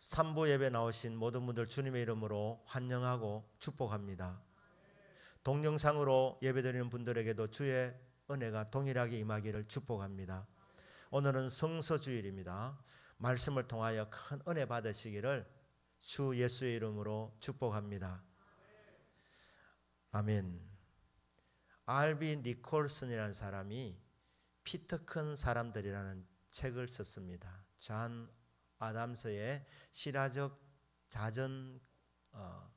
3부 예배 나오신 모든 분들 주님의 이름으로 환영하고 축복합니다. 동영상으로 예배드리는 분들에게도 주의 은혜가 동일하게 임하기를 축복합니다. 오늘은 성서주일입니다. 말씀을 통하여 큰 은혜 받으시기를 주 예수의 이름으로 축복합니다. 아멘. R.B. 니콜슨이라는 사람이 피 큰 사람들이라는 책을 썼습니다. 존 아담스의 실화적 자전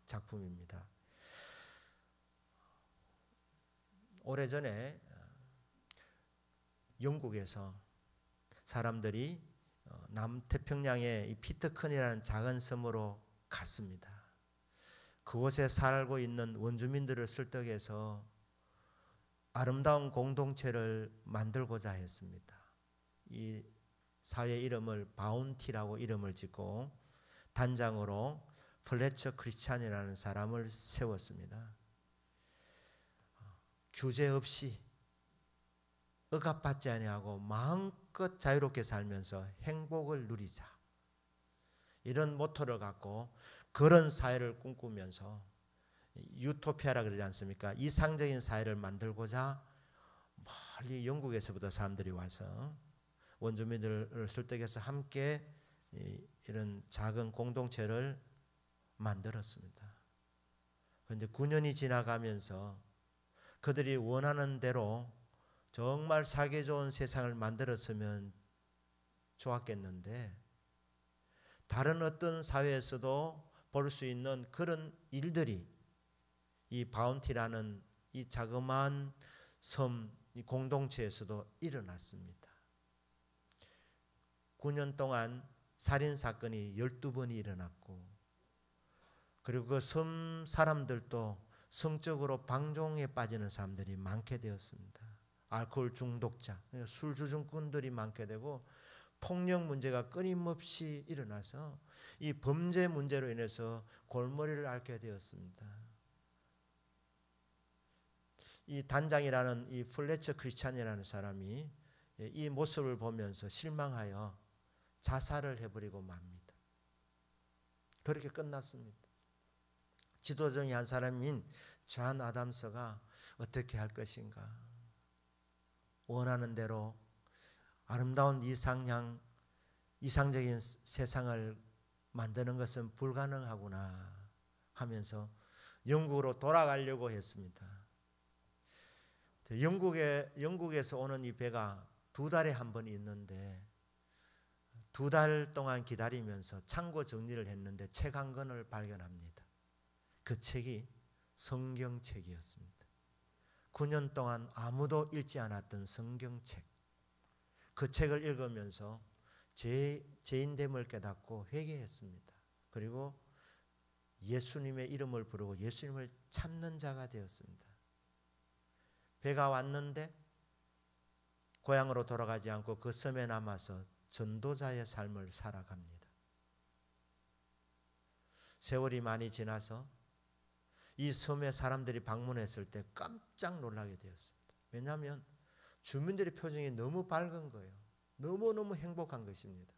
작품입니다. 오래전에 영국에서 사람들이 남태평양의 이 피트큰이라는 작은 섬으로 갔습니다. 그곳에 살고 있는 원주민들을 설득해서 아름다운 공동체를 만들고자 했습니다. 이 사회 이름을 바운티라고 이름을 짓고 단장으로 플래처 크리스찬이라는 사람을 세웠습니다. 규제 없이 억압받지 아니하고 마음껏 자유롭게 살면서 행복을 누리자, 이런 모토를 갖고 그런 사회를 꿈꾸면서 유토피아라 그러지 않습니까? 이상적인 사회를 만들고자 멀리 영국에서부터 사람들이 와서 원주민들을 설득해서 함께 이런 작은 공동체를 만들었습니다. 그런데 9년이 지나가면서 그들이 원하는 대로 정말 살기 좋은 세상을 만들었으면 좋았겠는데, 다른 어떤 사회에서도 볼 수 있는 그런 일들이 이 바운티라는 이 자그마한 섬, 이 공동체에서도 일어났습니다. 9년 동안 살인사건이 12번이 일어났고, 그리고 그 섬 사람들도 성적으로 방종에 빠지는 사람들이 많게 되었습니다. 알코올 중독자, 술 주정꾼들이 많게 되고 폭력 문제가 끊임없이 일어나서 이 범죄 문제로 인해서 골머리를 앓게 되었습니다. 이 단장이라는 이 플래처 크리스찬이라는 사람이 이 모습을 보면서 실망하여 자살을 해버리고 맙니다. 그렇게 끝났습니다. 지도 중에 한 사람인 존 아담스가 어떻게 할 것인가, 원하는 대로 아름다운 이상적인 세상을 만드는 것은 불가능하구나 하면서 영국으로 돌아가려고 했습니다. 영국에서 오는 이 배가 2달에 한 번 있는데 2달 동안 기다리면서 창고 정리를 했는데 책 한 권을 발견합니다. 그 책이 성경책이었습니다. 9년 동안 아무도 읽지 않았던 성경책. 그 책을 읽으면서 죄인됨을 깨닫고 회개했습니다. 그리고 예수님의 이름을 부르고 예수님을 찾는 자가 되었습니다. 배가 왔는데 고향으로 돌아가지 않고 그 섬에 남아서 전도자의 삶을 살아갑니다. 세월이 많이 지나서 이 섬에 사람들이 방문했을 때 깜짝 놀라게 되었습니다. 왜냐하면 주민들의 표정이 너무 밝은 거예요. 너무너무 행복한 것입니다.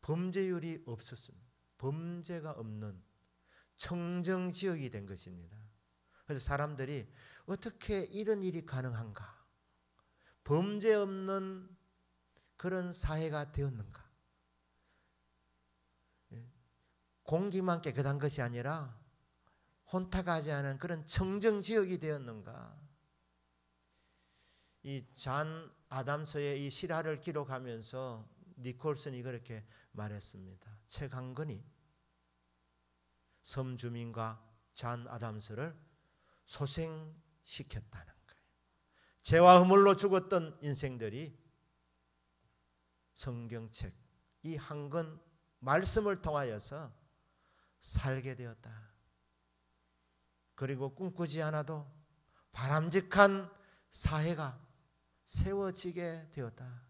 범죄율이 없었습니다. 범죄가 없는 청정지역이 된 것입니다. 그래서 사람들이 어떻게 이런 일이 가능한가, 범죄 없는 그런 사회가 되었는가, 공기만 깨끗한 것이 아니라 혼탁하지 않은 그런 청정지역이 되었는가. 이 존 아담스의 이 실화를 기록하면서 니콜슨이 그렇게 말했습니다. 책 한 권이 섬 주민과 존 아담스를 소생시켰다는 거예요. 죄와 허물로 죽었던 인생들이 성경책 이 한 권 말씀을 통하여서 살게 되었다. 그리고 꿈꾸지 않아도 바람직한 사회가 세워지게 되었다.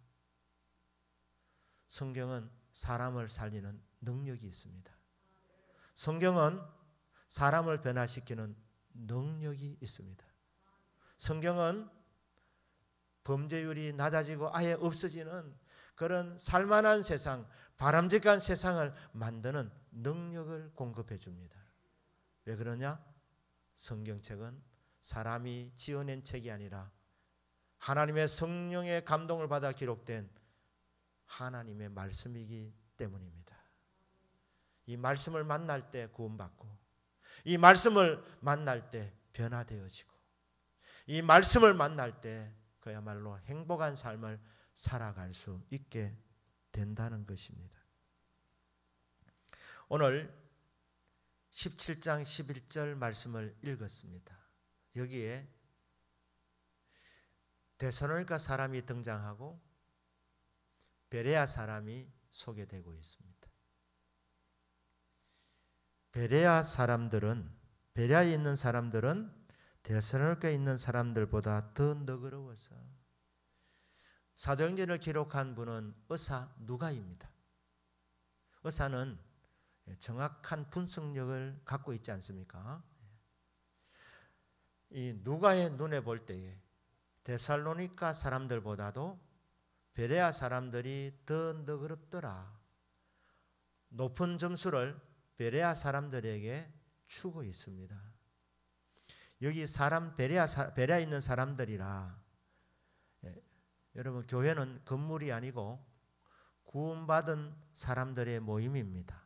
성경은 사람을 살리는 능력이 있습니다. 성경은 사람을 변화시키는 능력이 있습니다. 성경은 범죄율이 낮아지고 아예 없어지는 그런 살만한 세상, 바람직한 세상을 만드는 능력을 공급해 줍니다. 왜 그러냐? 성경책은 사람이 지어낸 책이 아니라 하나님의 성령의 감동을 받아 기록된 하나님의 말씀이기 때문입니다. 이 말씀을 만날 때 구원받고, 이 말씀을 만날 때 변화되어지고, 이 말씀을 만날 때 그야말로 행복한 삶을 살아갈 수 있게 된다는 것입니다. 오늘 17장 11절 말씀을 읽었습니다. 여기에 데살로니가 사람이 등장하고 베레아 사람이 소개되고 있습니다. 베레아에 있는 사람들은 데살로니가에 있는 사람들보다 더 너그러워서, 사도행전을 기록한 분은 의사 누가입니다. 의사는 정확한 분석력을 갖고 있지 않습니까? 이 누가의 눈에 볼 때에 데살로니가 사람들보다도 베레아 사람들이 더 너그럽더라. 높은 점수를 베레아 사람들에게 주고 있습니다. 여기 베레아에 있는 사람들이라, 여러분, 교회는 건물이 아니고 구원받은 사람들의 모임입니다.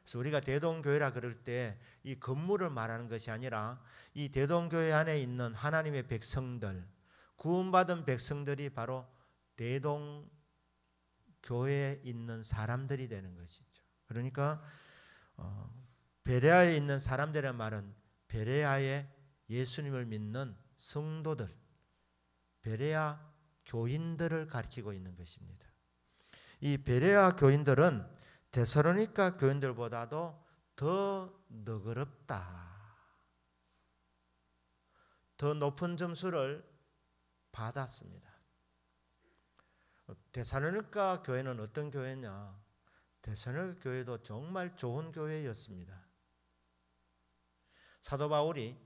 그래서 우리가 대동교회라 그럴 때 이 건물을 말하는 것이 아니라 이 대동교회 안에 있는 하나님의 백성들, 구원받은 백성들이 바로 대동교회에 있는 사람들이 되는 것이죠. 그러니까 베레아에 있는 사람들의 말은 베레아에 예수님을 믿는 성도들, 베레아 교인들을 가리키고 있는 것입니다. 이 베레아 교인들은 데살로니가 교인들보다도 더 너그럽다. 더 높은 점수를 받았습니다. 데살로니가 교회는 어떤 교회냐? 데살로니가 교회도 정말 좋은 교회였습니다. 사도 바울이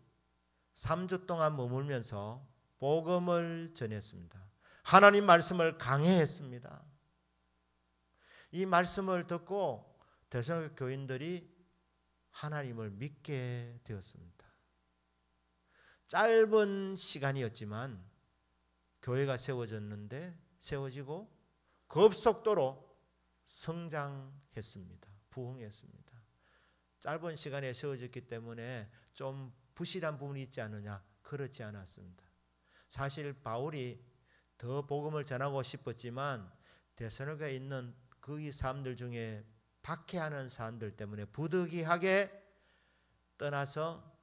3주 동안 머물면서 복음을 전했습니다. 하나님 말씀을 강해했습니다. 이 말씀을 듣고 데살로니가 교인들이 하나님을 믿게 되었습니다. 짧은 시간이었지만 교회가 세워지고 급속도로 성장했습니다. 부흥했습니다. 짧은 시간에 세워졌기 때문에 좀 부실한 부분이 있지 않느냐? 그렇지 않았습니다. 사실 바울이 더 복음을 전하고 싶었지만 데살로니가에 있는 그 사람들 중에 박해하는 사람들 때문에 부득이하게 떠나서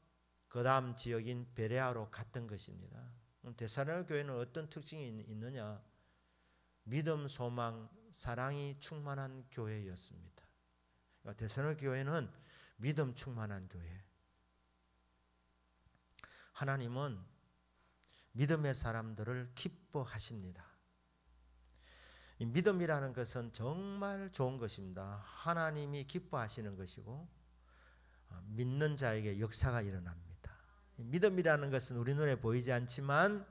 그 다음 지역인 베레아로 갔던 것입니다. 데살로니가 교회는 어떤 특징이 있느냐? 믿음, 소망, 사랑이 충만한 교회였습니다. 그러니까 데살로니가 교회는 믿음 충만한 교회. 하나님은 믿음의 사람들을 기뻐하십니다. 이 믿음이라는 것은 정말 좋은 것입니다. 하나님이 기뻐하시는 것이고 믿는 자에게 역사가 일어납니다. 믿음이라는 것은 우리 눈에 보이지 않지만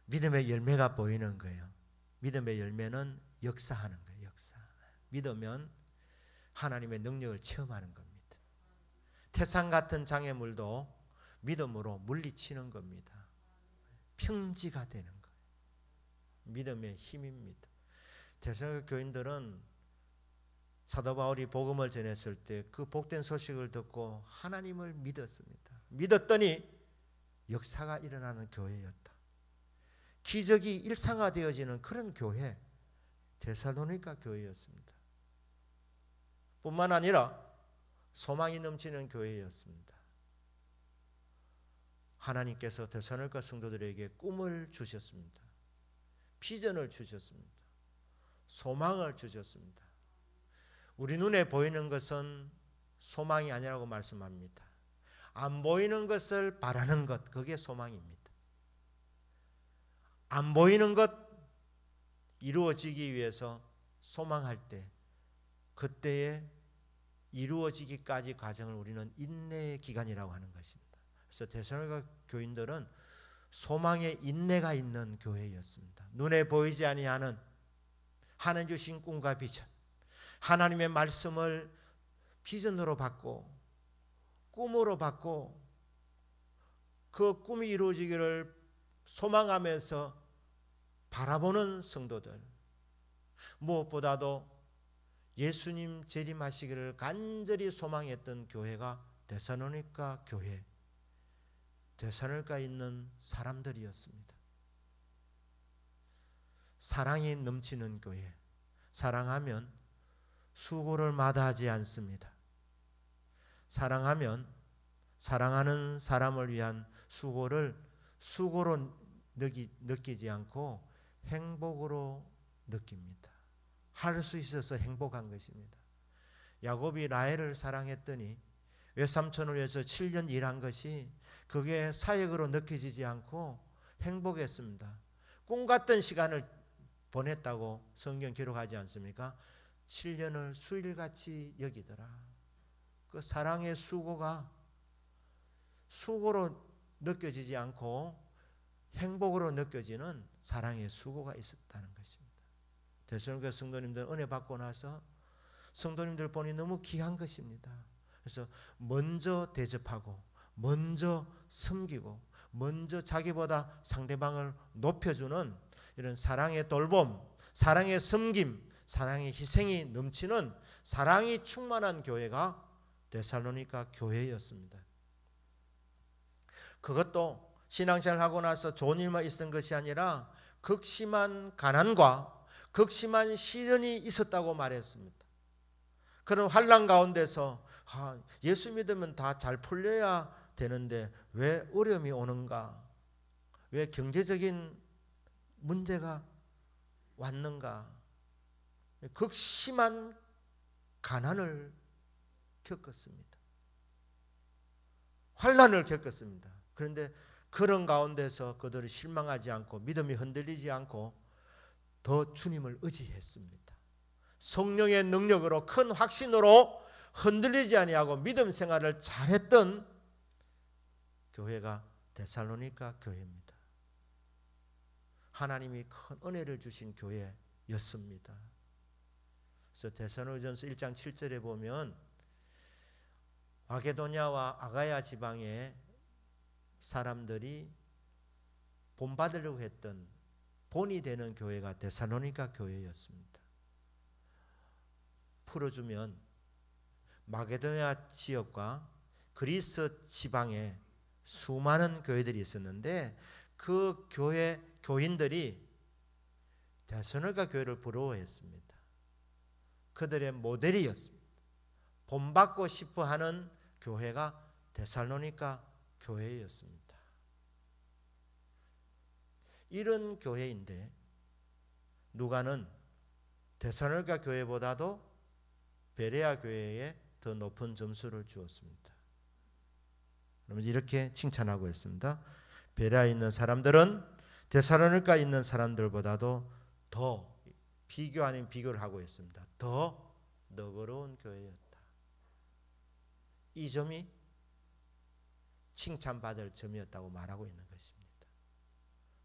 믿음의 열매가 보이는 거예요. 믿음의 열매는 역사하는 거예요. 역사. 믿으면 하나님의 능력을 체험하는 겁니다. 태산 같은 장애물도 믿음으로 물리치는 겁니다. 평지가 되는 거예요. 믿음의 힘입니다. 데살로니가 교인들은 사도 바울이 복음을 전했을 때 그 복된 소식을 듣고 하나님을 믿었습니다. 믿었더니 역사가 일어나는 교회였다. 기적이 일상화되어지는 그런 교회, 데살로니가 교회였습니다. 뿐만 아니라 소망이 넘치는 교회였습니다. 하나님께서 데살로니가 성도들에게 꿈을 주셨습니다. 비전을 주셨습니다. 소망을 주셨습니다. 우리 눈에 보이는 것은 소망이 아니라고 말씀합니다. 안 보이는 것을 바라는 것, 그게 소망입니다. 안 보이는 것 이루어지기 위해서 소망할 때, 그때에 이루어지기까지 과정을 우리는 인내의 기간이라고 하는 것입니다. 그래서 데살로니가 교인들은 소망의 인내가 있는 교회였습니다. 눈에 보이지 아니하는 하나님 주신 꿈과 비전, 하나님의 말씀을 비전으로 받고 꿈으로 받고 그 꿈이 이루어지기를 소망하면서 바라보는 성도들, 무엇보다도 예수님 재림하시기를 간절히 소망했던 교회가 데살로니가 교회, 데살로니가에 있는 사람들이었습니다. 사랑이 넘치는 교회, 사랑하면 수고를 마다하지 않습니다. 사랑하면 사랑하는 사람을 위한 수고를 수고로 느끼지 않고 행복으로 느낍니다. 할 수 있어서 행복한 것입니다. 야곱이 라헬을 사랑했더니 외삼촌을 위해서 7년 일한 것이 그게 사역으로 느껴지지 않고 행복했습니다. 꿈 같던 시간을 보냈다고 성경 기록하지 않습니까? 7년을 수일같이 여기더라. 그 사랑의 수고가 수고로 느껴지지 않고 행복으로 느껴지는 사랑의 수고가 있었다는 것입니다. 데살로니가 성도님들 은혜 받고 나서 성도님들 보니 너무 귀한 것입니다. 그래서 먼저 대접하고 먼저 섬기고 먼저 자기보다 상대방을 높여주는 이런 사랑의 돌봄, 사랑의 섬김, 사랑의 희생이 넘치는 사랑이 충만한 교회가 데살로니가 교회였습니다. 그것도 신앙생활 하고 나서 좋은 일만 있었던 것이 아니라 극심한 가난과 극심한 시련이 있었다고 말했습니다. 그런 환난 가운데서 예수 믿으면 다 잘 풀려야 되는데 왜 어려움이 오는가? 왜 경제적인 문제가 왔는가? 극심한 가난을 겪었습니다. 환난을 겪었습니다. 그런데 그런 가운데서 그들이 실망하지 않고 믿음이 흔들리지 않고 더 주님을 의지했습니다. 성령의 능력으로 큰 확신으로 흔들리지 아니하고 믿음 생활을 잘했던 교회가 데살로니가 교회입니다. 하나님이 큰 은혜를 주신 교회였습니다. 그래서 데살로니가전서 1장 7절에 보면 마게도냐와 아가야 지방의 사람들이 본받으려고 했던 본이 되는 교회가 데살로니가 교회였습니다. 풀어주면 마게도냐 지역과 그리스 지방에 수많은 교회들이 있었는데 그 교회 교인들이 데살로니가 교회를 부러워했습니다. 그들의 모델이었습니다. 본받고 싶어하는 교회가 데살로니가 교회였습니다. 이런 교회인데 누가는 데살로니가 교회보다도 베레아 교회에 더 높은 점수를 주었습니다. 그러면 이렇게 칭찬하고 있습니다. 베레아에 있는 사람들은 데살로니가에 있는 사람들보다도 더 비교 아닌 비교를 하고 있습니다. 더 너그러운 교회였다. 이 점이 칭찬받을 점이었다고 말하고 있는 것입니다.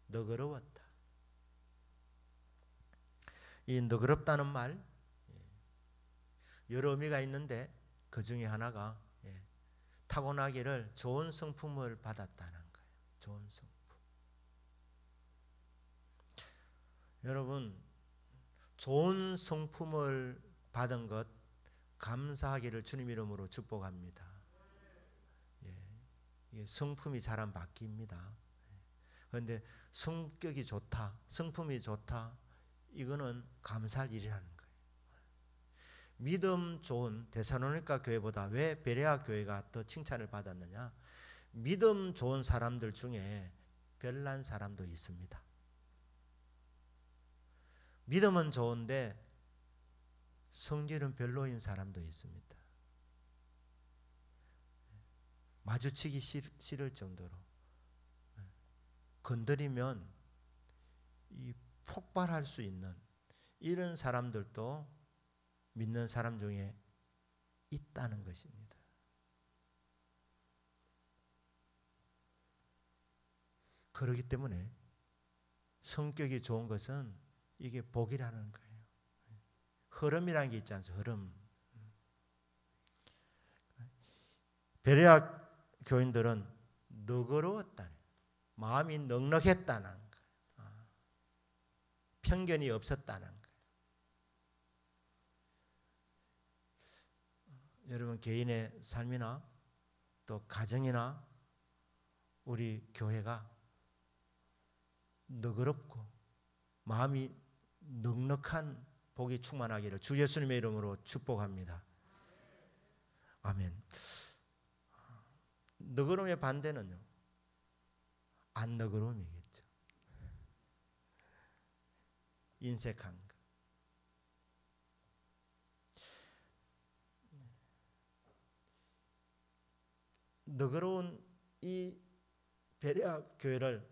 너그러웠다. 이 너그럽다는 말 여러 의미가 있는데 그 중에 하나가 타고나기를 좋은 성품을 받았다는 거예요. 좋은 성품. 여러분 좋은 성품을 받은 것 감사하기를 주님 이름으로 축복합니다. 성품이 잘 안 바뀝니다. 그런데 성격이 좋다, 성품이 좋다, 이거는 감사할 일이라는 거예요. 믿음 좋은 데살로니가 교회보다 왜 베레아 교회가 더 칭찬을 받았느냐? 믿음 좋은 사람들 중에 별난 사람도 있습니다. 믿음은 좋은데 성질은 별로인 사람도 있습니다. 마주치기 싫을 정도로 건드리면 이 폭발할 수 있는 이런 사람들도 믿는 사람 중에 있다는 것입니다. 그렇기 때문에 성격이 좋은 것은 이게 복이라는 거예요. 흐름이라는 게 있지 않습니까? 흐름. 베레아 교인들은 너그러웠다. 마음이 넉넉했다는 거예요. 편견이 없었다는 거예요. 여러분 개인의 삶이나 또 가정이나 우리 교회가 너그럽고 마음이 넉넉한 복이 충만하기를 주 예수님의 이름으로 축복합니다. 아멘. 너그러움의 반대는요, 안 너그러움이겠죠. 인색한 것. 너그러운 이 베레아 교회를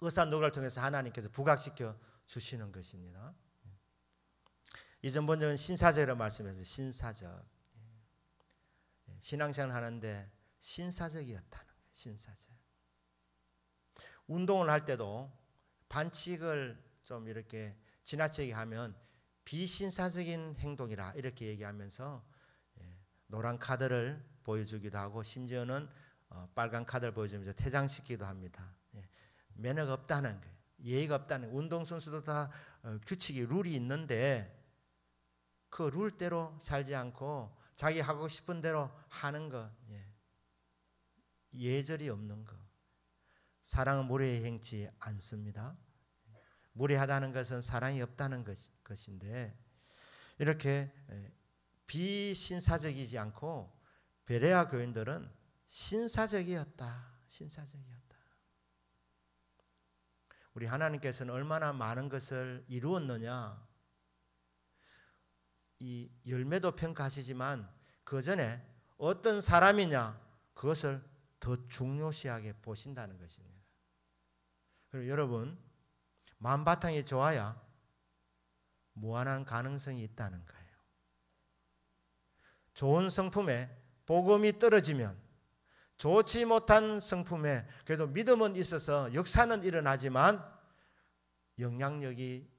의사 너그를 통해서 하나님께서 부각시켜 주시는 것입니다. 이전 번역은 신사적이라고 말씀해서 신사적. 신앙생활 하는데 신사적이었다는 거예요. 신사적. 운동을 할 때도 반칙을 좀 이렇게 지나치게 하면 비신사적인 행동이라 이렇게 얘기하면서 노란 카드를 보여주기도 하고 심지어는 빨간 카드를 보여주면서 퇴장시키기도 합니다. 매너가 없다는 거예요. 예의가 없다는 거예요. 운동선수도 다 규칙이 룰이 있는데 그 룰대로 살지 않고 자기 하고 싶은 대로 하는 것, 예절이 없는 것. 사랑은 무례히 행치 않습니다. 무례하다는 것은 사랑이 없다는 것인데 이렇게 비신사적이지 않고 베레아 교인들은 신사적이었다. 신사적이었다. 우리 하나님께서는 얼마나 많은 것을 이루었느냐. 이 열매도 평가하시지만 그 전에 어떤 사람이냐 그것을 더 중요시하게 보신다는 것입니다. 그리고 여러분 만바탕이 좋아야 무한한 가능성이 있다는 거예요. 좋은 성품에 복음이 떨어지면 좋지 못한 성품에 그래도 믿음은 있어서 역사는 일어나지만 영향력이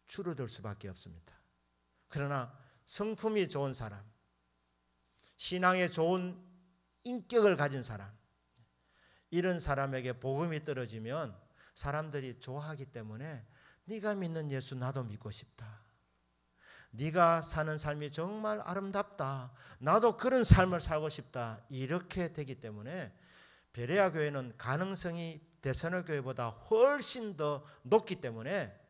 줄어들 수밖에 없습니다. 그러나 성품이 좋은 사람, 신앙에 좋은 인격을 가진 사람, 이런 사람에게 복음이 떨어지면 사람들이 좋아하기 때문에 네가 믿는 예수 나도 믿고 싶다. 네가 사는 삶이 정말 아름답다. 나도 그런 삶을 살고 싶다. 이렇게 되기 때문에 베레아 교회는 가능성이 데살로니가 교회보다 훨씬 더 높기 때문에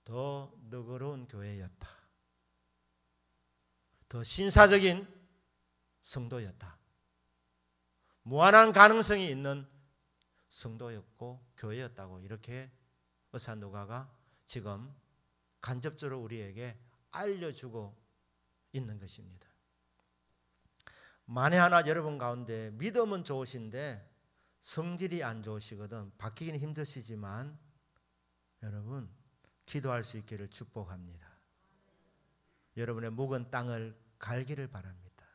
더 너그러운 교회였다. 더 신사적인 성도였다. 무한한 가능성이 있는 성도였고 교회였다고 이렇게 의사 누가가 지금 간접적으로 우리에게 알려주고 있는 것입니다. 만에 하나 여러분 가운데 믿음은 좋으신데 성질이 안 좋으시거든 바뀌기는 힘드시지만 여러분 기도할 수 있기를 축복합니다. 여러분의 묵은 땅을 갈기를 바랍니다.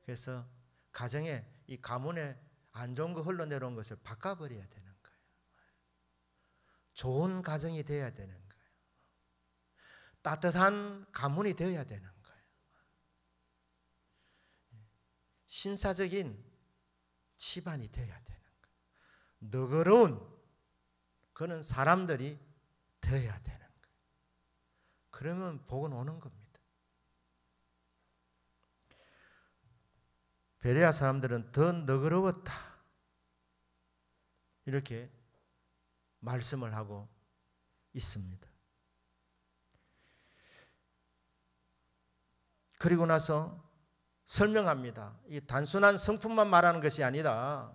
그래서 가정에 이 가문에 안 좋은 거 흘러내려온 것을 바꿔버려야 되는 거예요. 좋은 가정이 되어야 되는 거예요. 따뜻한 가문이 되어야 되는 거예요. 신사적인 집안이 되어야 되는 거예요. 너그러운 그런 사람들이 되어야 되는 거예요. 그러면 복은 오는 겁니다. 베레아 사람들은 더 너그러웠다. 이렇게 말씀을 하고 있습니다. 그리고 나서 설명합니다. 이 단순한 성품만 말하는 것이 아니다.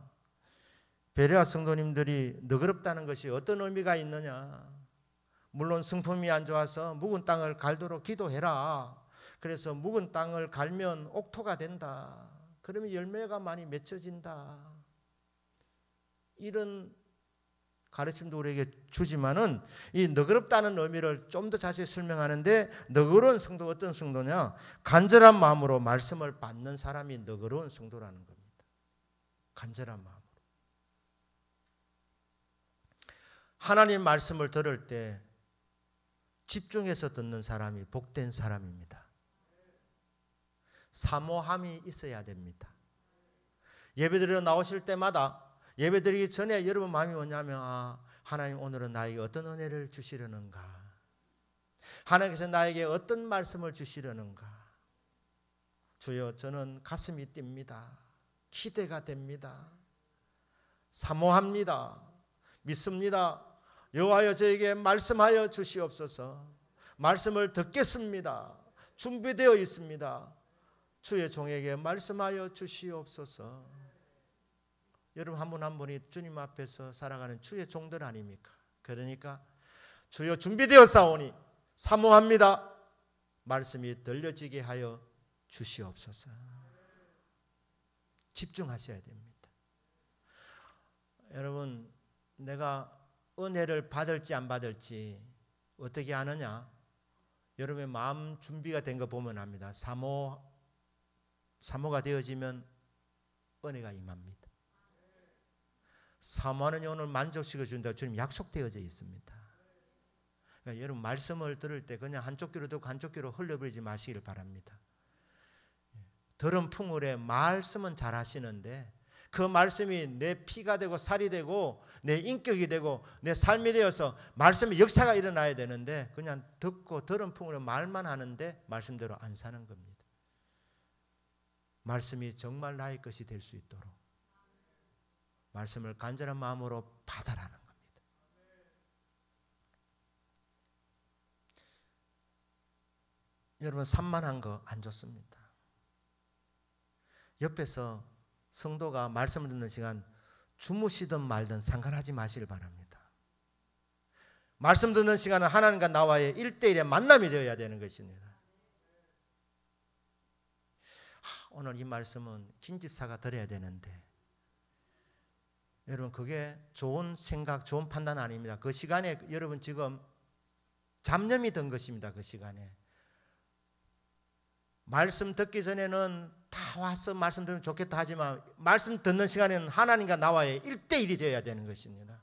베레아 성도님들이 너그럽다는 것이 어떤 의미가 있느냐. 물론 성품이 안 좋아서 묵은 땅을 갈도록 기도해라. 그래서 묵은 땅을 갈면 옥토가 된다. 그러면 열매가 많이 맺혀진다. 이런 가르침도 우리에게 주지만은 이 너그럽다는 의미를 좀 더 자세히 설명하는데 너그러운 성도가 어떤 성도냐? 간절한 마음으로 말씀을 받는 사람이 너그러운 성도라는 겁니다. 간절한 마음으로. 하나님 말씀을 들을 때 집중해서 듣는 사람이 복된 사람입니다. 사모함이 있어야 됩니다. 예배드리러 나오실 때마다 예배드리기 전에 여러분 마음이 뭐냐면 하나님 오늘은 나에게 어떤 은혜를 주시려는가, 하나님께서 나에게 어떤 말씀을 주시려는가. 주여, 저는 가슴이 뜁니다. 기대가 됩니다. 사모합니다. 믿습니다. 여호와여, 저에게 말씀하여 주시옵소서. 말씀을 듣겠습니다. 준비되어 있습니다. 주의 종에게 말씀하여 주시옵소서. 여러분 한 분 한 분이 주님 앞에서 살아가는 주의 종들 아닙니까? 그러니까 주여, 준비되어 싸우니 사모합니다. 말씀이 들려지게 하여 주시옵소서. 집중하셔야 됩니다. 여러분, 내가 은혜를 받을지 안 받을지 어떻게 아느냐? 여러분의 마음 준비가 된 거 보면 압니다. 사모가 되어지면 은혜가 임합니다. 사모하는 오늘 만족시켜 준다고 주님 약속되어져 있습니다. 그러니까 여러분 말씀을 들을 때 그냥 한쪽 귀로 듣고 한쪽 귀로 흘려버리지 마시기를 바랍니다. 들은 풍울에 말씀은 잘 하시는데 그 말씀이 내 피가 되고 살이 되고 내 인격이 되고 내 삶이 되어서 말씀의 역사가 일어나야 되는데 그냥 듣고 들은 풍울에 말만 하는데 말씀대로 안 사는 겁니다. 말씀이 정말 나의 것이 될 수 있도록 말씀을 간절한 마음으로 받아라는 겁니다. 여러분, 산만한 거 안 좋습니다. 옆에서 성도가 말씀을 듣는 시간 주무시든 말든 상관하지 마시길 바랍니다. 말씀 듣는 시간은 하나님과 나와의 1대1의 만남이 되어야 되는 것입니다. 오늘 이 말씀은 김집사가 들어야 되는데 여러분, 그게 좋은 생각, 좋은 판단 아닙니다. 그 시간에 여러분 지금 잡념이 든 것입니다. 그 시간에 말씀 듣기 전에는 다 와서 말씀 들으면 좋겠다 하지만 말씀 듣는 시간에는 하나님과 나와의 1대1이 되어야 되는 것입니다.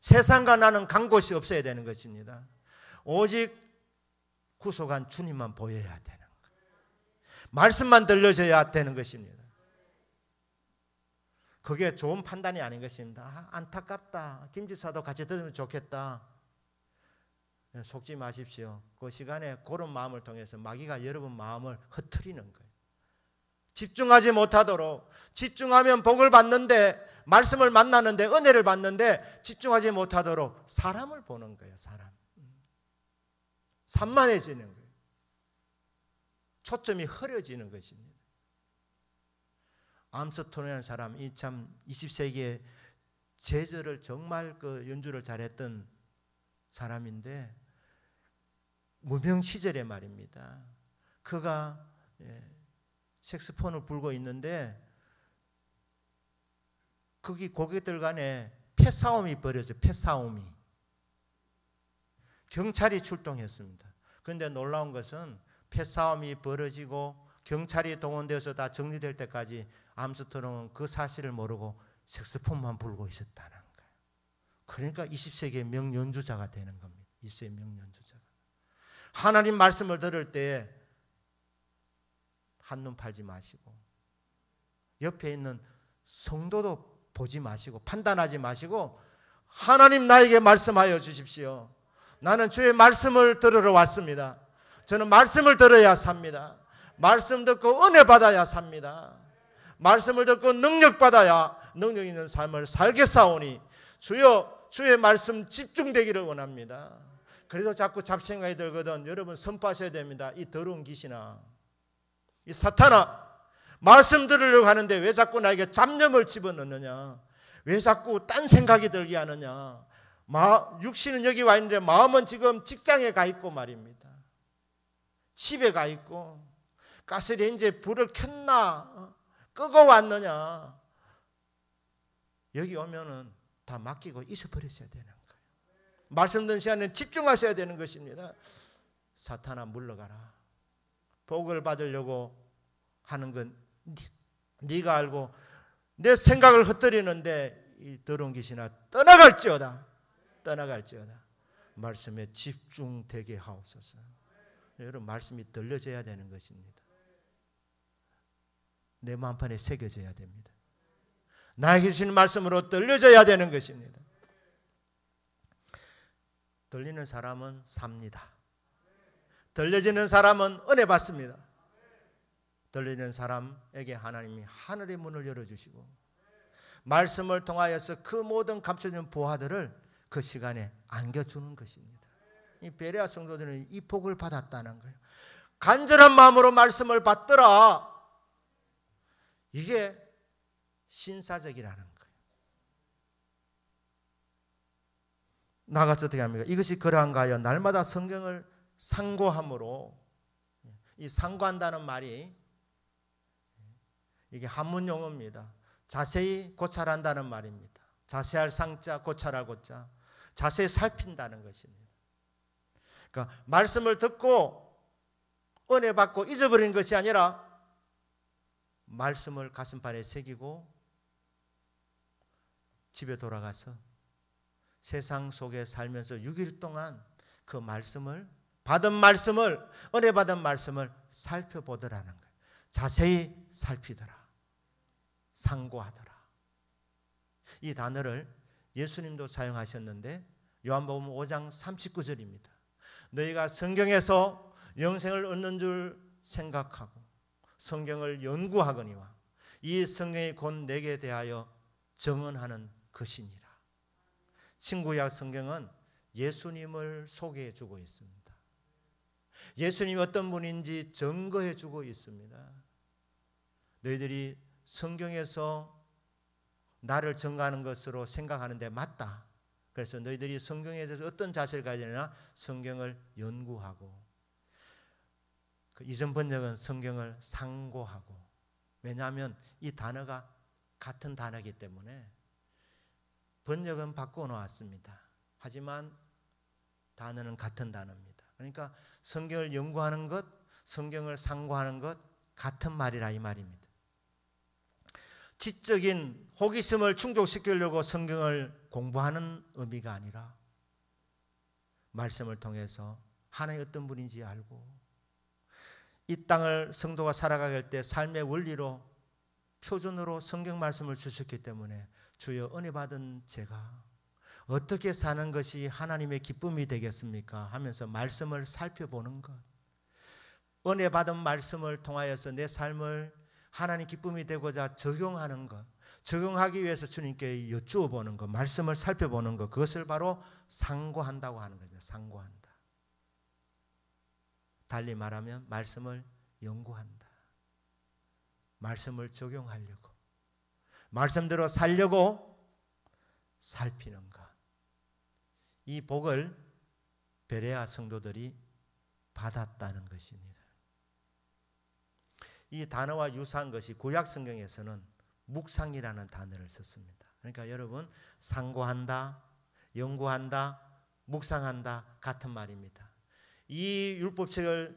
세상과 나는 간 곳이 없어야 되는 것입니다. 오직 구속한 주님만 보여야 되는 거예요. 말씀만 들려줘야 되는 것입니다. 그게 좋은 판단이 아닌 것입니다. 안타깝다. 김지사도 같이 들으면 좋겠다. 속지 마십시오. 그 시간에 그런 마음을 통해서 마귀가 여러분 마음을 흐트리는 거예요. 집중하지 못하도록, 집중하면 복을 받는데, 말씀을 만나는데, 은혜를 받는데 집중하지 못하도록 사람을 보는 거예요. 사람. 산만해지는 거예요. 초점이 흐려지는 것입니다. 암스토니라는 사람이 참 20세기에 재즈를 정말 그 연주를 잘했던 사람인데 무명 시절에 말입니다. 그가 색소폰을 불고 있는데 거기 고객들 간에 패싸움이 벌어져요. 패싸움이. 경찰이 출동했습니다. 그런데 놀라운 것은 패싸움이 벌어지고 경찰이 동원되어서 다 정리될 때까지 암스트롱은 그 사실을 모르고 색소폰만 불고 있었다는 거예요. 그러니까 20세기의 명연주자가 되는 겁니다. 20세기 명연주자가. 하나님 말씀을 들을 때 한눈 팔지 마시고 옆에 있는 성도도 보지 마시고 판단하지 마시고 하나님 나에게 말씀하여 주십시오. 나는 주의 말씀을 들으러 왔습니다. 저는 말씀을 들어야 삽니다. 말씀 듣고 은혜 받아야 삽니다. 말씀을 듣고 능력 받아야 능력 있는 삶을 살겠사오니 주여 주의 말씀 집중되기를 원합니다. 그래도 자꾸 잡생각이 들거든. 여러분 선포하셔야 됩니다. 이 더러운 귀신아, 이 사탄아, 말씀 들으려고 하는데 왜 자꾸 나에게 잡념을 집어넣느냐, 왜 자꾸 딴 생각이 들게 하느냐. 육신은 여기 와 있는데 마음은 지금 직장에 가 있고 말입니다. 집에 가 있고 가스레인지에 불을 켰나 끄고 왔느냐. 여기 오면은 다 맡기고 잊어버리셔야 되는 거예요. 말씀 듣는 시간에 집중하셔야 되는 것입니다. 사탄아 물러가라. 복을 받으려고 하는 건 네가 알고 내 생각을 흩뜨리는데 이 더러운 귀신아 떠나갈지어다. 떠나갈지어다. 말씀에 집중되게 하옵소서. 여러분, 말씀이 들려져야 되는 것입니다. 내 마음판에 새겨져야 됩니다. 나에게 주시는 말씀으로 들려져야 되는 것입니다. 들리는 사람은 삽니다. 들려지는 사람은 은혜 받습니다. 들리는 사람에게 하나님이 하늘의 문을 열어주시고 말씀을 통하여서 그 모든 감춰진 보화들을 그 시간에 안겨주는 것입니다. 이 베레아 성도들은 이 복을 받았다는 거예요. 간절한 마음으로 말씀을 받더라. 이게 신사적이라는 거예요. 나가서 어떻게 합니까? 이것이 그러한가 하여 날마다 성경을 상고함으로, 이 상고한다는 말이 이게 한문 용어입니다. 자세히 고찰한다는 말입니다. 자세할 상자, 고찰할 고자, 자세히 살핀다는 것입니다. 그러니까 말씀을 듣고 은혜 받고 잊어버리는 것이 아니라 말씀을 가슴판에 새기고 집에 돌아가서 세상 속에 살면서 6일 동안 그 말씀을, 받은 말씀을, 은혜 받은 말씀을 살펴보더라는 거예요. 자세히 살피더라, 상고하더라. 이 단어를 예수님도 사용하셨는데 요한복음 5장 39절입니다. 너희가 성경에서 영생을 얻는 줄 생각하고 성경을 연구하거니와 이 성경이 곧 내게 대하여 증언하는 것이니라. 신구약 성경은 예수님을 소개해 주고 있습니다. 예수님이 어떤 분인지 증거해 주고 있습니다. 너희들이 성경에서 나를 증거하는 것으로 생각하는데 맞다. 그래서 너희들이 성경에 대해서 어떤 자세를 가져야 되나? 성경을 연구하고, 그 이전 번역은 성경을 상고하고. 왜냐하면 이 단어가 같은 단어이기 때문에 번역은 바꿔 놓았습니다. 하지만 단어는 같은 단어입니다. 그러니까 성경을 연구하는 것, 성경을 상고하는 것 같은 말이라 이 말입니다. 지적인 호기심을 충족시키려고 성경을 공부하는 의미가 아니라 말씀을 통해서 하나님이 어떤 분인지 알고, 이 땅을 성도가 살아가게 할 때 삶의 원리로 표준으로 성경 말씀을 주셨기 때문에 주여 은혜 받은 제가 어떻게 사는 것이 하나님의 기쁨이 되겠습니까? 하면서 말씀을 살펴보는 것, 은혜 받은 말씀을 통하여서 내 삶을 하나님 기쁨이 되고자 적용하는 것, 적용하기 위해서 주님께 여쭈어 보는 것, 말씀을 살펴보는 것, 그것을 바로 상고한다고 하는 거죠. 상고한다. 달리 말하면 말씀을 연구한다. 말씀을 적용하려고, 말씀대로 살려고 살피는 것. 이 복을 베레아 성도들이 받았다는 것입니다. 이 단어와 유사한 것이 구약 성경에서는 묵상이라는 단어를 썼습니다. 그러니까 여러분, 상고한다, 연구한다, 묵상한다 같은 말입니다. 이 율법책을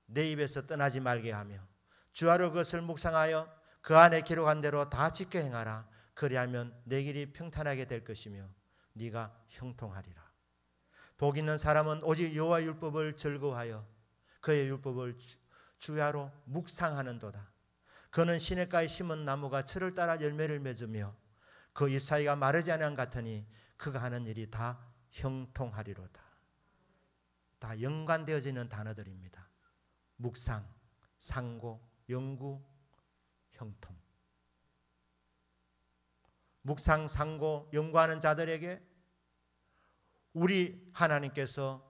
내 입에서 떠나지 말게 하며 주야로 그것을 묵상하여 그 안에 기록한 대로 다 지켜 행하라. 그리하면 내 길이 평탄하게 될 것이며 네가 형통하리라. 복 있는 사람은 오직 여호와의 율법을 즐거워하여 그의 율법을 주야로 묵상하는도다. 그는 시냇가에 심은 나무가 철을 따라 열매를 맺으며 그 잎 사이가 마르지 않은 같으니 그가 하는 일이 다 형통하리로다. 다 연관되어지는 단어들입니다. 묵상, 상고, 연구, 형통. 묵상, 상고, 연구하는 자들에게 우리 하나님께서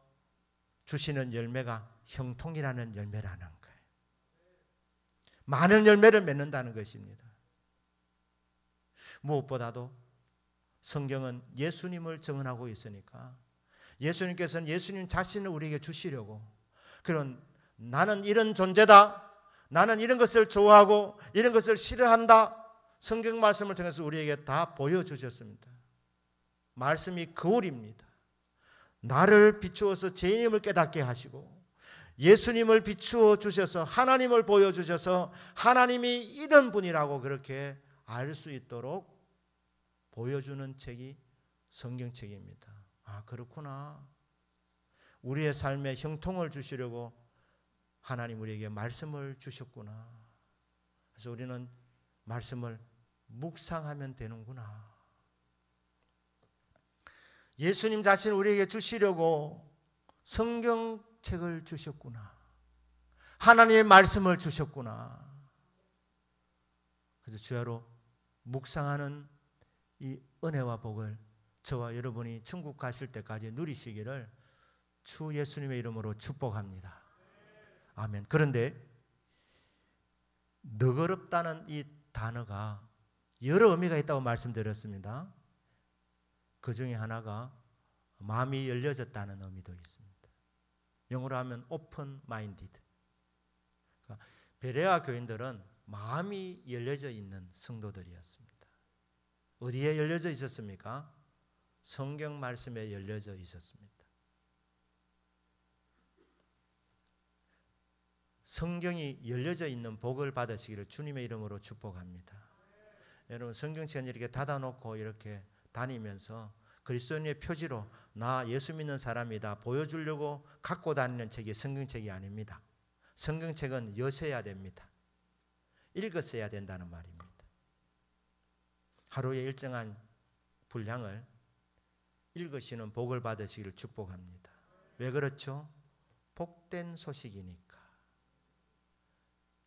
주시는 열매가 형통이라는 열매라는 거예요. 많은 열매를 맺는다는 것입니다. 무엇보다도 성경은 예수님을 증언하고 있으니까 예수님께서는 예수님 자신을 우리에게 주시려고, 그런 나는 이런 존재다, 나는 이런 것을 좋아하고 이런 것을 싫어한다, 성경 말씀을 통해서 우리에게 다 보여주셨습니다. 말씀이 거울입니다. 나를 비추어서 죄인임을 깨닫게 하시고 예수님을 비추어 주셔서 하나님을 보여주셔서 하나님이 이런 분이라고 그렇게 알 수 있도록 보여주는 책이 성경책입니다. 아, 그렇구나. 우리의 삶에 형통을 주시려고 하나님 우리에게 말씀을 주셨구나. 그래서 우리는 말씀을 묵상하면 되는구나. 예수님 자신 우리에게 주시려고 성경책을 주셨구나. 하나님의 말씀을 주셨구나. 그래서 주야로 묵상하는 이 은혜와 복을 저와 여러분이 천국 가실 때까지 누리시기를 주 예수님의 이름으로 축복합니다. 아멘. 그런데 너그럽다는 이 단어가 여러 의미가 있다고 말씀드렸습니다. 그 중에 하나가 마음이 열려졌다는 의미도 있습니다. 영어로 하면 open minded. 그러니까 베레아 교인들은 마음이 열려져 있는 성도들이었습니다. 어디에 열려져 있었습니까? 성경 말씀에 열려져 있었습니다. 성경이 열려져 있는 복을 받으시기를 주님의 이름으로 축복합니다. 여러분 성경책은 이렇게 닫아놓고 이렇게 다니면서 그리스도인의 표지로 나 예수 믿는 사람이다 보여주려고 갖고 다니는 책이 성경책이 아닙니다. 성경책은 여셔야 됩니다. 읽었어야 된다는 말입니다. 하루에 일정한 분량을 읽으시는 복을 받으시기를 축복합니다. 왜 그렇죠? 복된 소식이니까.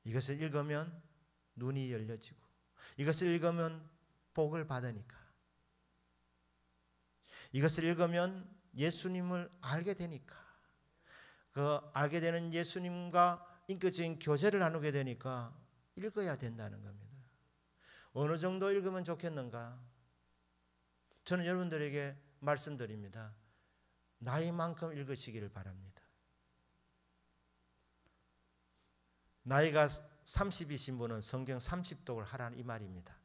이것을 읽으면 눈이 열려지고 이것을 읽으면 복을 받으니까. 이것을 읽으면 예수님을 알게 되니까. 그 알게 되는 예수님과 인격적인 교제를 나누게 되니까 읽어야 된다는 겁니다. 어느 정도 읽으면 좋겠는가? 저는 여러분들에게 말씀드립니다. 나이만큼 읽으시기를 바랍니다. 나이가 30이신 분은 성경 30독을 하라는 이 말입니다.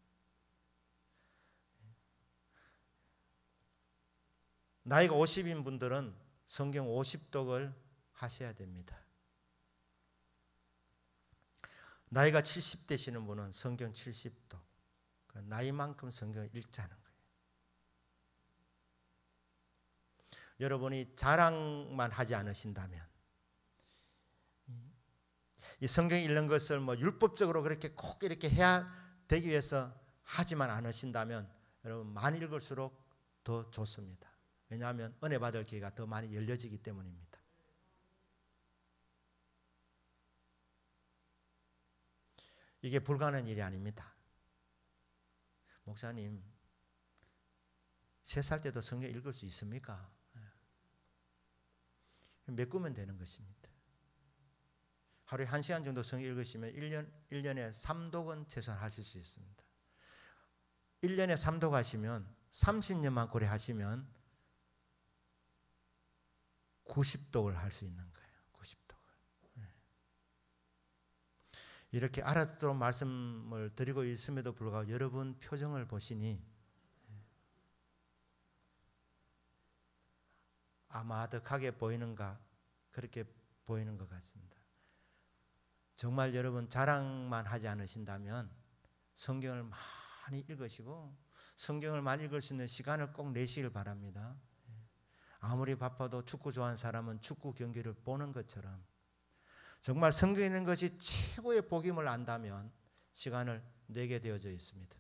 나이가 50인 분들은 성경 50독을 하셔야 됩니다. 나이가 70 되시는 분은 성경 70독. 나이만큼 성경을 읽자는 거예요. 여러분이 자랑만 하지 않으신다면 이 성경 읽는 것을 뭐 율법적으로 그렇게 꼭 이렇게 해야 되기 위해서 하지만 않으신다면 여러분 많이 읽을수록 더 좋습니다. 왜냐하면 은혜 받을 기회가 더 많이 열려지기 때문입니다. 이게 불가능한 일이 아닙니다. 목사님 3살 때도 성경 읽을 수 있습니까? 메꾸면 되는 것입니다. 하루에 1시간 정도 성경 읽으시면 1년에 3독은 최소한 하실 수 있습니다. 1년에 3독 하시면 30년만 고려하시면 90독을 할 수 있는 거예요. 90독을. 이렇게 알아듣도록 말씀을 드리고 있음에도 불구하고 여러분 표정을 보시니 아마득하게 보이는가 그렇게 보이는 것 같습니다. 정말 여러분 자랑만 하지 않으신다면 성경을 많이 읽으시고 성경을 많이 읽을 수 있는 시간을 꼭 내시길 바랍니다. 아무리 바빠도 축구 좋아하는 사람은 축구 경기를 보는 것처럼 정말 성경에 있는 것이 최고의 복임을 안다면 시간을 내게 되어져 있습니다.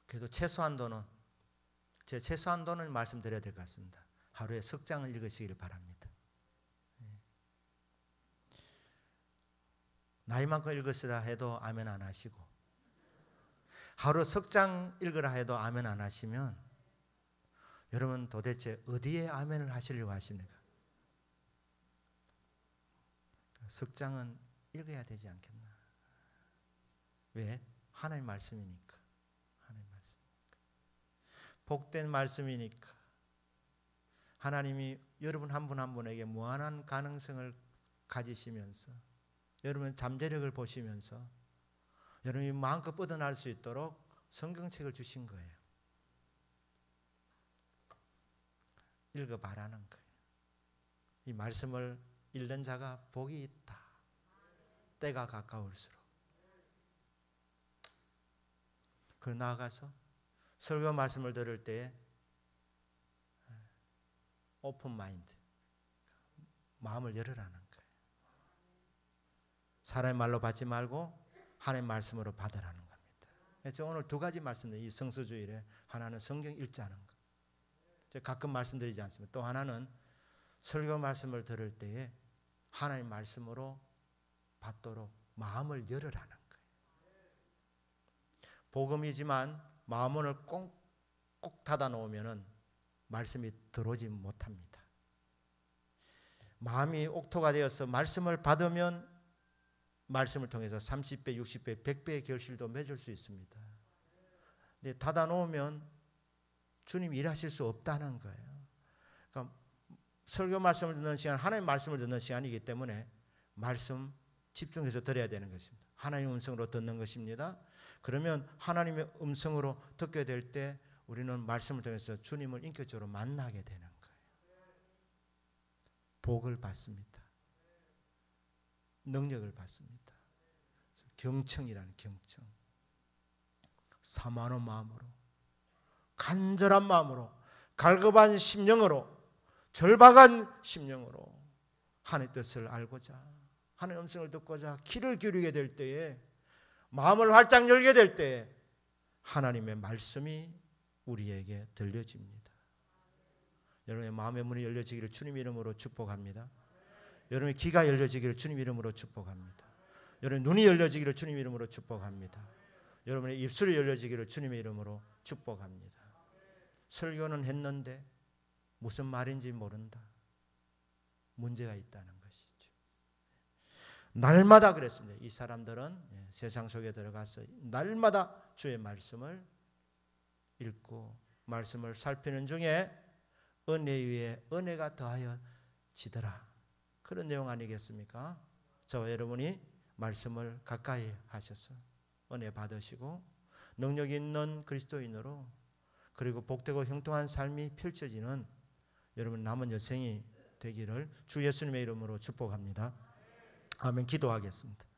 그래도 최소한도는 말씀드려야 될 것 같습니다. 하루에 석 장을 읽으시기를 바랍니다. 나이만큼 읽으시라 해도 아멘 안 하시고 하루 석 장 읽으라 해도 아멘 안 하시면 여러분 도대체 어디에 아멘을 하시려고 하십니까? 석 장은 읽어야 되지 않겠나? 왜? 하나님의 말씀이니까. 하나님의 말씀이니까. 복된 말씀이니까. 하나님이 여러분 한 분 한 분에게 무한한 가능성을 가지시면서 여러분 잠재력을 보시면서 여러분이 마음껏 뻗어날 수 있도록 성경책을 주신 거예요. 읽어봐라는 거예요. 이 말씀을 읽는 자가 복이 있다. 때가 가까울수록. 그리고 나아가서 설교 말씀을 들을 때 오픈 마인드. 마음을 열으라는 거예요. 사람의 말로 받지 말고 하나님의 말씀으로 받으라는 겁니다. 그래서 오늘 두 가지 말씀드려요. 이 성서주일에 하나는 성경 읽자는 거. 제가 가끔 말씀드리지 않습니까? 또 하나는 설교 말씀을 들을 때에 하나님 말씀으로 받도록 마음을 열으라는 거예요. 복음이지만 마음문을 꼭 닫아 놓으면 말씀이 들어오지 못합니다. 마음이 옥토가 되어서 말씀을 받으면 말씀을 통해서 30배, 60배, 100배의 결실도 맺을 수 있습니다. 근데 닫아 놓으면 주님이 일하실 수 없다는 거예요. 그러니까 설교 말씀을 듣는 시간, 하나님의 말씀을 듣는 시간이기 때문에 말씀 집중해서 들어야 되는 것입니다. 하나님의 음성으로 듣는 것입니다. 그러면 하나님의 음성으로 듣게 될 때 우리는 말씀을 통해서 주님을 인격적으로 만나게 되는 거예요. 복을 받습니다. 능력을 받습니다. 경청이라는 경청. 사모하는 마음으로, 간절한 마음으로, 갈급한 심령으로, 절박한 심령으로 하나님의 뜻을 알고자, 하나님의 음성을 듣고자 귀를 기울이게 될 때에, 마음을 활짝 열게 될 때에 하나님의 말씀이 우리에게 들려집니다. 여러분의 마음의 문이 열려지기를 주님 이름으로 축복합니다. 여러분의 귀가 열려지기를 주님 이름으로 축복합니다. 여러분의 눈이 열려지기를 주님 이름으로 축복합니다. 여러분의 입술이 열려지기를 주님의 이름으로 축복합니다. 설교는 했는데 무슨 말인지 모른다. 문제가 있다는 것이죠. 날마다 그랬습니다. 이 사람들은 세상 속에 들어가서 날마다 주의 말씀을 읽고 말씀을 살피는 중에 은혜 위에 은혜가 더하여 지더라. 그런 내용 아니겠습니까? 저와 여러분이 말씀을 가까이 하셔서 은혜 받으시고 능력 있는 그리스도인으로 그리고 복되고 형통한 삶이 펼쳐지는 여러분 남은 여생이 되기를 주 예수님의 이름으로 축복합니다. 아멘. 기도하겠습니다.